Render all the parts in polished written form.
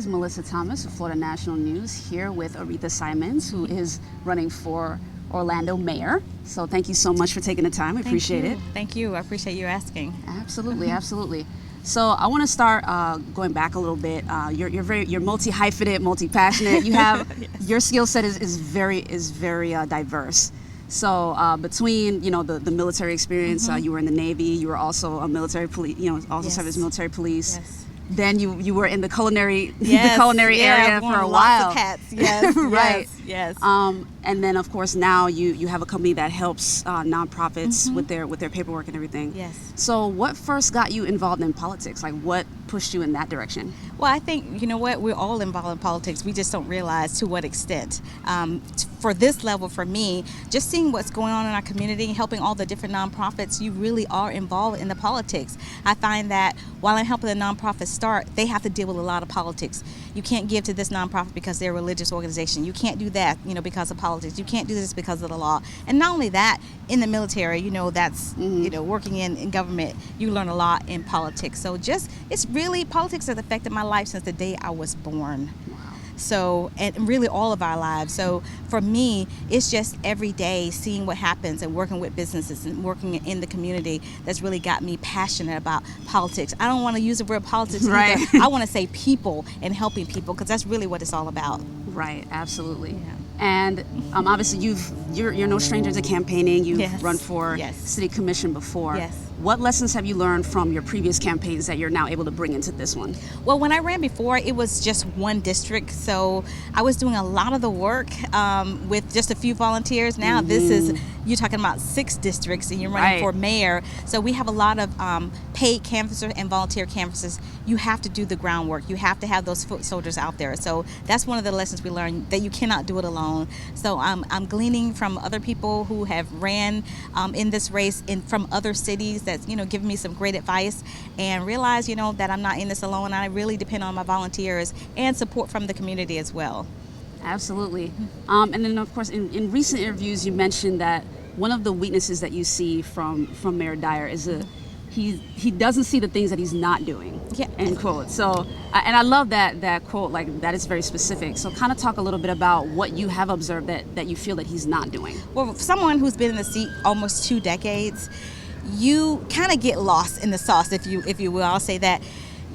is Mellissa Thomas of Florida National News, here with Aretha Simons, who is running for Orlando Mayor. So thank you so much for taking the time. I appreciate it. Thank you. I appreciate you asking. Absolutely, absolutely. So I want to start going back a little bit. You're multi-hyphenate, multi-passionate. You have your skill set is very diverse. So between the military experience, you were in the Navy. You were also a military police. Also served as military police. Yes. Then you were in the culinary area for a while. Lots of hats. Yes. Right. Yes. And then of course now you have a company that helps nonprofits with their paperwork and everything. Yes. So what first got you involved in politics? Like what pushed you in that direction? Well, I think, we're all involved in politics. We just don't realize to what extent. For this level, for me, just seeing what's going on in our community, helping all the different nonprofits, you really are involved in the politics. I find that while I'm helping the nonprofits start, they have to deal with a lot of politics. You can't give to this nonprofit because they're a religious organization. You can't do that, because of politics. You can't do this because of the law. And not only that, in the military, that's, working in government, you learn a lot in politics. So politics has affected my life since the day I was born. Wow. So, and really all of our lives. So for me, it's just every day seeing what happens and working with businesses and working in the community that's really got me passionate about politics. I don't want to use the word politics right. either. I want to say people and helping people, because that's really what it's all about. Right, absolutely. Yeah. And obviously you're no stranger to campaigning. You've run for city commission before. Yes. What lessons have you learned from your previous campaigns that you're now able to bring into this one? Well, when I ran before, it was just one district, so I was doing a lot of the work with just a few volunteers. Now this is, you're talking about 6 districts and you're running for mayor, so we have a lot of paid canvassers and volunteer canvassers. You have to do the groundwork. You have to have those foot soldiers out there. So that's one of the lessons we learned, that you cannot do it alone. So I'm gleaning from other people who have ran in this race from other cities that's, giving me some great advice, and realize, that I'm not in this alone. I really depend on my volunteers and support from the community as well. Absolutely. And then of course in recent interviews you mentioned that one of the weaknesses that you see from Mayor Dyer is he doesn't see the things that he's not doing. Yeah. End quote. So, and I love that quote, like that is very specific. So kind of talk a little bit about what you have observed that you feel that he's not doing. Well, for someone who's been in the seat almost 2 decades, you kind of get lost in the sauce, if you will. I'll say that.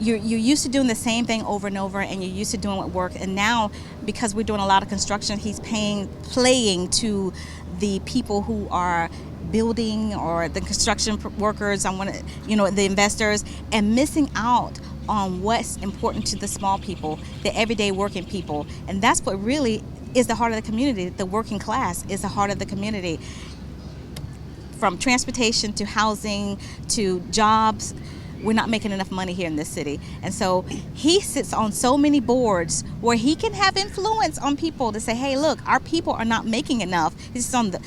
You're used to doing the same thing over and over, and you're used to doing what work. And now, because we're doing a lot of construction, he's playing to the people who are building, or the construction workers, the investors, and missing out on what's important to the small people, the everyday working people. And that's what really is the heart of the community. The working class is the heart of the community. From transportation to housing to jobs, we're not making enough money here in this city. And so he sits on so many boards where he can have influence on people to say, hey, look, our people are not making enough. This is on the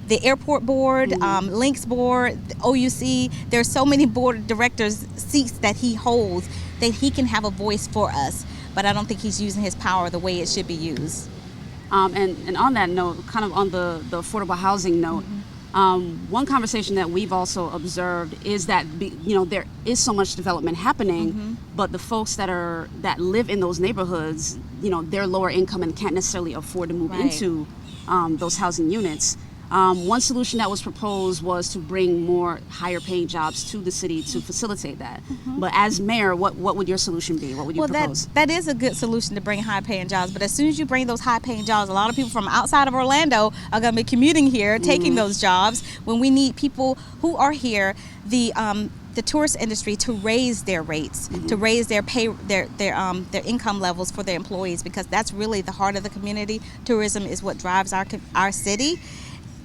the airport board, Links board, the OUC. There's so many board of directors seats that he holds that he can have a voice for us. But I don't think he's using his power the way it should be used. And on that note, kind of on the affordable housing note, one conversation that we've also observed is that there is so much development happening, but the folks that live in those neighborhoods, they're lower income and can't necessarily afford to move into those housing units. One solution that was proposed was to bring more higher paying jobs to the city to facilitate that. But as mayor, what would your solution be? What would you propose? That is a good solution, to bring high paying jobs. But as soon as you bring those high paying jobs, a lot of people from outside of Orlando are going to be commuting here, taking those jobs, when we need people who are here, the tourist industry, to raise their rates, to raise their pay, their income levels for their employees, because that's really the heart of the community. Tourism is what drives our city.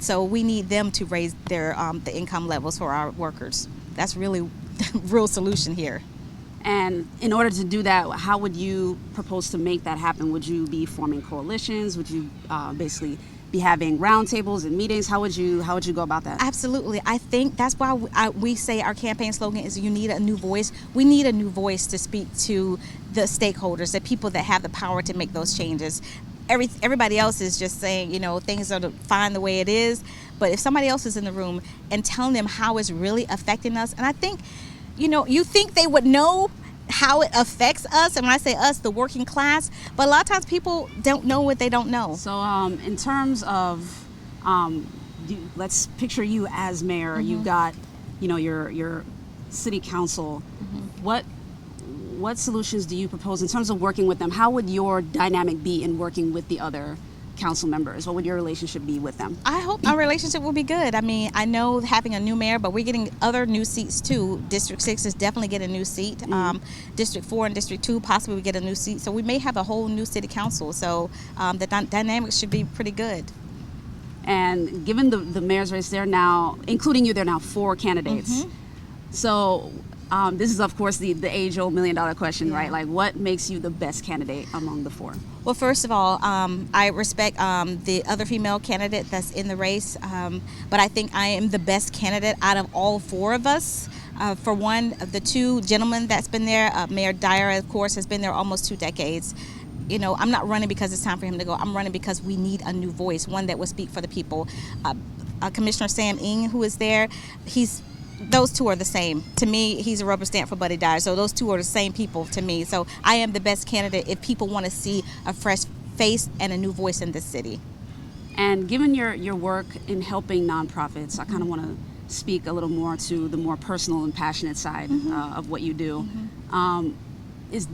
So we need them to raise their the income levels for our workers. That's really the real solution here. And in order to do that, how would you propose to make that happen? Would you be forming coalitions? Would you basically be having roundtables and meetings? How would you go about that? Absolutely. I think that's why we say our campaign slogan is, you need a new voice. We need a new voice to speak to the stakeholders, the people that have the power to make those changes. Everybody else is just saying, things are fine the way it is. But if somebody else is in the room and telling them how it's really affecting us, and I think, you think they would know how it affects us. And when I say us, the working class, but a lot of times people don't know what they don't know. So in terms of, let's picture you as mayor. Mm-hmm. You've got, your city council. Mm-hmm. What solutions do you propose in terms of working with them? How would your dynamic be in working with the other council members? What would your relationship be with them? I hope our relationship will be good. I mean, I know having a new mayor, but we're getting other new seats too. District 6 is definitely getting a new seat. District 4 and District 2 possibly will get a new seat. So we may have a whole new city council. So the dynamics should be pretty good. And given the mayor's race, there now, including you, there are now 4 candidates. So this is, of course, the age-old $1,000,000 question, right? Like, what makes you the best candidate among the 4? Well, first of all, I respect the other female candidate that's in the race, but I think I am the best candidate out of all 4 of us. For one, of the 2 gentlemen that's been there, Mayor Dyer, of course, has been there almost 2 decades. I'm not running because it's time for him to go. I'm running because we need a new voice, one that will speak for the people. Commissioner Sam Ng, who is there, those 2 are the same. To me, he's a rubber stamp for Buddy Dyer. So those 2 are the same people to me. So I am the best candidate if people want to see a fresh face and a new voice in this city. And given your work in helping nonprofits, I kind of want to speak a little more to the more personal and passionate side of what you do.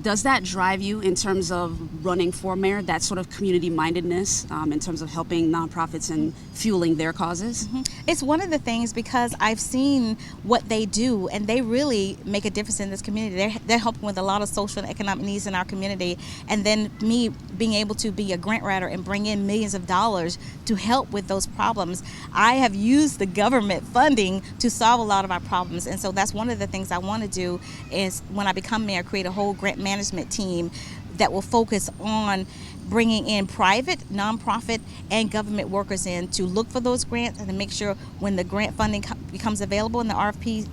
Does that drive you in terms of running for mayor, that sort of community mindedness in terms of helping nonprofits and fueling their causes? It's one of the things because I've seen what they do and they really make a difference in this community. They're helping with a lot of social and economic needs in our community. And then me being able to be a grant writer and bring in millions of dollars to help with those problems. I have used the government funding to solve a lot of our problems. And so that's one of the things I want to do is when I become mayor, create a whole grant management team that will focus on bringing in private, nonprofit, and government workers in to look for those grants and to make sure when the grant funding becomes available and the RFPs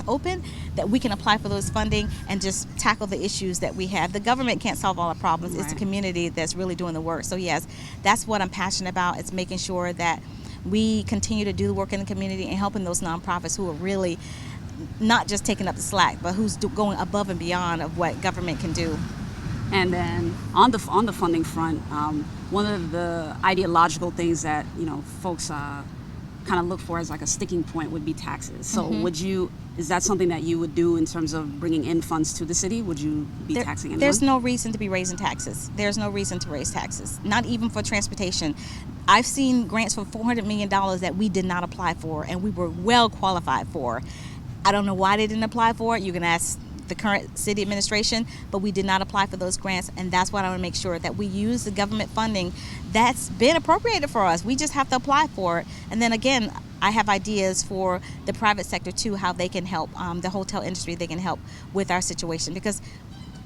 open, that we can apply for those funding and just tackle the issues that we have. The government can't solve all our problems. Right. It's the community that's really doing the work. So yes, that's what I'm passionate about. It's making sure that we continue to do the work in the community and helping those nonprofits who are really not just taking up the slack, but who's going above and beyond of what government can do. And then on the funding front, one of the ideological things that folks kind of look for as like a sticking point would be taxes. So is that something that you would do in terms of bringing in funds to the city? Would you be taxing anyone? There's no reason to be raising taxes. There's no reason to raise taxes, not even for transportation. I've seen grants for $400 million that we did not apply for and we were well qualified for. I don't know why they didn't apply for it. You can ask the current city administration, but we did not apply for those grants, and that's what I want to make sure that we use the government funding that's been appropriated for us. We just have to apply for it. And then again, I have ideas for the private sector too, how they can help, the hotel industry, they can help with our situation, because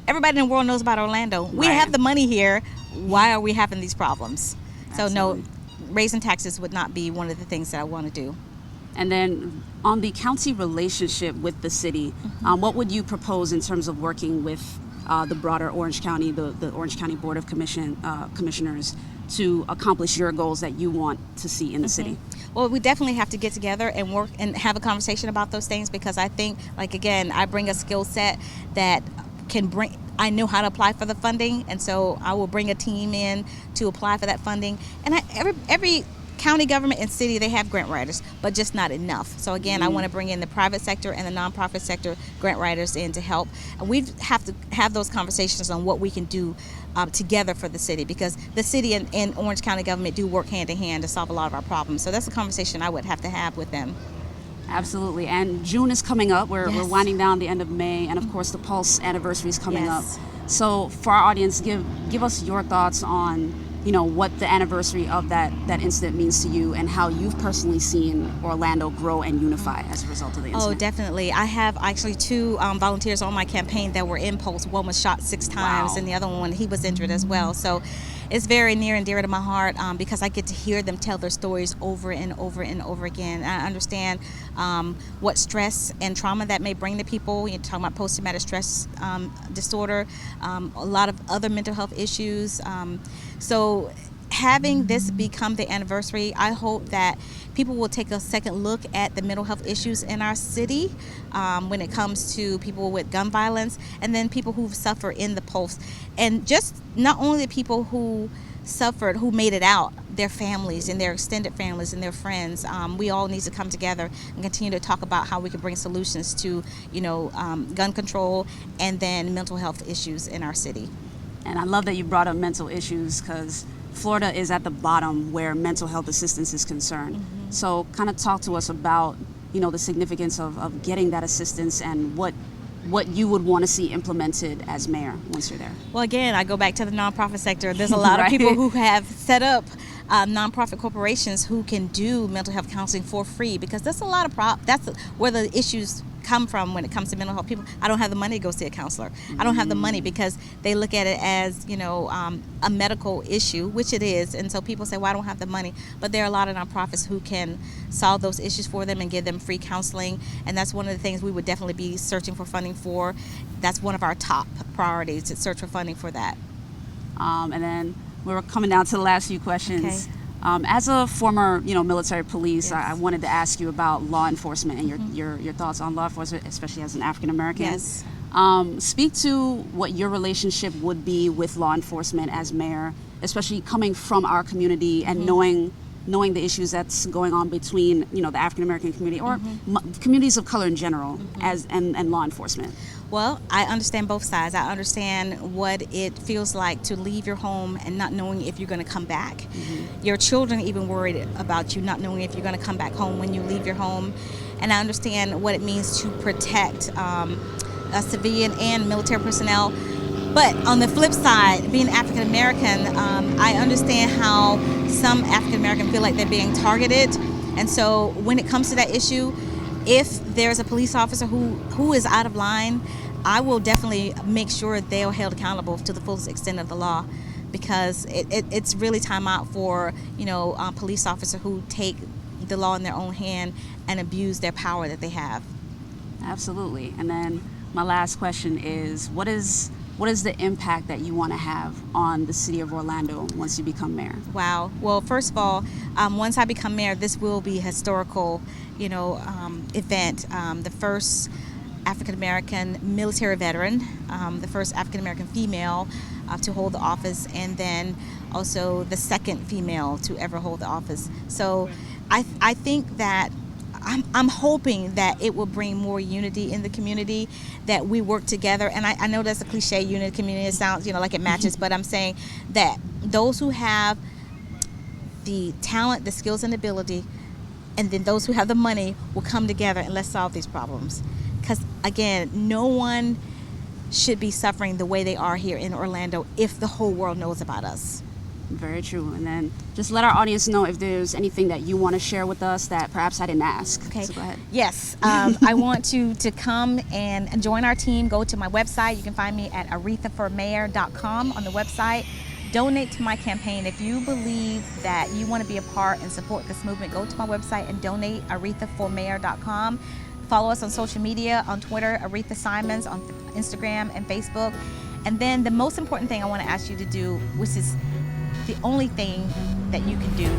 everybody in the world knows about Orlando. We have the money here. Why are we having these problems? Absolutely. So no, raising taxes would not be one of the things that I want to do. And then on the county relationship with the city, what would you propose in terms of working with the broader Orange County, the Orange County Board of Commissioners to accomplish your goals that you want to see in the city? Well, we definitely have to get together and work and have a conversation about those things, because I think, like, again, I bring a skill set that I know how to apply for the funding, and so I will bring a team in to apply for that funding. And every county government and city, they have grant writers, but just not enough. So again, I want to bring in the private sector and the nonprofit sector grant writers in to help. And we have to have those conversations on what we can do together for the city, because the city and Orange County government do work hand in hand to solve a lot of our problems. So that's a conversation I would have to have with them. Absolutely. And June is coming up. We're winding down the end of May, and of course the Pulse anniversary is coming up. So for our audience, give us your thoughts on what the anniversary of that incident means to you, and how you've personally seen Orlando grow and unify as a result of the incident. Oh, definitely. I have actually 2 volunteers on my campaign that were in Pulse. One was shot 6 times, and the other one, he was injured as well. So it's very near and dear to my heart, because I get to hear them tell their stories over and over and over again. I understand what stress and trauma that may bring to people. You're talking about post-traumatic stress disorder, a lot of other mental health issues. So having this become the anniversary, I hope that people will take a second look at the mental health issues in our city when it comes to people with gun violence, and then people who suffer in the pulse. And just not only the people who suffered, who made it out, their families and their extended families and their friends. We all need to come together and continue to talk about how we can bring solutions to, gun control and then mental health issues in our city. And I love that you brought up mental issues, because Florida is at the bottom where mental health assistance is concerned. Mm-hmm. So kind of talk to us about, the significance of getting that assistance and what you would want to see implemented as mayor once you're there. Well, again, I go back to the nonprofit sector. There's a lot of people who have set up nonprofit corporations who can do mental health counseling for free, because that's a lot of that's where the issues come from when it comes to mental health. People, I don't have the money to go see a counselor. I don't have the money, because they look at it as a medical issue, which it is, and so people say, well, I don't have the money. But there are a lot of nonprofits who can solve those issues for them and give them free counseling, and that's one of the things we would definitely be searching for funding for. That's one of our top priorities, to search for funding for that. And then we're coming down to the last few questions. Okay. As a former, military police, Yes. I wanted to ask you about law enforcement and your thoughts on law enforcement, especially as an African American. Yes. Speak to what your relationship would be with law enforcement as mayor, especially coming from our community and knowing the issues that's going on between, the African American community or communities of color in general, and law enforcement. Well, I understand both sides. I understand what it feels like to leave your home and not knowing if you're going to come back. Mm-hmm. Your children even worried about you not knowing if you're going to come back home when you leave your home. And I understand what it means to protect a civilian and military personnel. But on the flip side, being African American, I understand how some African American feel like they're being targeted. And so when it comes to that issue, if there's a police officer who is out of line, I will definitely make sure they are held accountable to the fullest extent of the law, because it's really time out for police officers who take the law in their own hand and abuse their power that they have. Absolutely. And then my last question is, what is the impact that you want to have on the city of Orlando once you become mayor? Wow. Well, first of all, once I become mayor, this will be a historical, event. The first African-American military veteran, the first African-American female to hold the office, and then also the second female to ever hold the office. So I think that I'm hoping that it will bring more unity in the community, that we work together. And I know that's a cliche, unity in the community. It sounds, like it matches, but I'm saying that those who have the talent, the skills, and ability, and then those who have the money will come together and let's solve these problems. Because, again, no one should be suffering the way they are here in Orlando if the whole world knows about us. Very true. And then just let our audience know if there's anything that you want to share with us that perhaps I didn't ask. Okay. So go ahead. Yes. I want you to come and join our team. Go to my website. You can find me at arethaformayor.com on the website. Donate to my campaign. If you believe that you want to be a part and support this movement, go to my website and donate, arethaformayor.com. Follow us on social media, on Twitter, Aretha Simons, on Instagram and Facebook. And then the most important thing I want to ask you to do, which is the only thing that you can do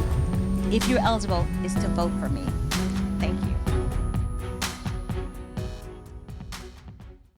if you're eligible, is to vote for me.